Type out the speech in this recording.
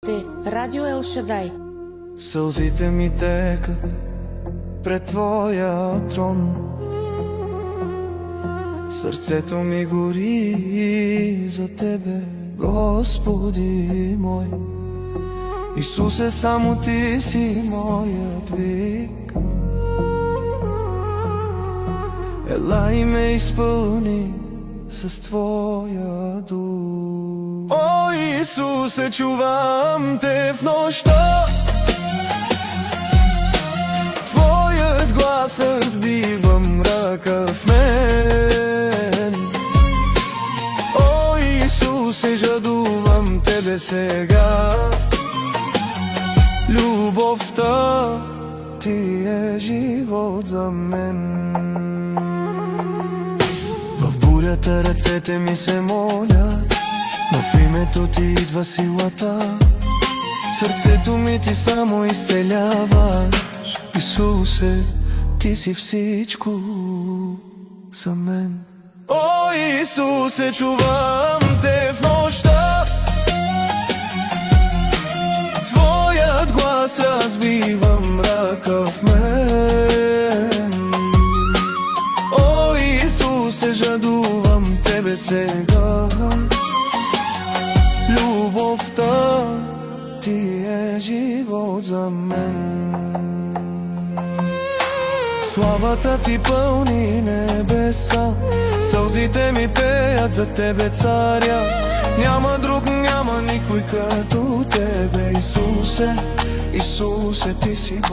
Слушате Радио Ел Шадай. Сълзите ми текат пред Твоя трон, сърцето ми гори за Тебе, Господи мой. Исусе, само Ти си моят вик. Ела и ме изпълни с Твоя дух. О, Исусе, чувам Те в нощта, Твоят глас разбива мрака в мен. О, Исусе, жадувам Тебе сега. Любовта Ти е живот за мен. В бурята ръцете ми се молят, но в името Ти идва силата. Сърцето ми Ти само изцеляваш. Исусе, Ти си всичко за мен. О, Исусе, чувам Те в нощта, Твоят глас разбива мрака в мен. О, Исусе, жадувам Тебе сега. Любовта Ти е живот за мен. Славата Ти пълни небеса, сълзите ми пеят за Тебе, Царя. Няма друг, няма никой като Тебе, Исусе. Исусе, Ти си Бог.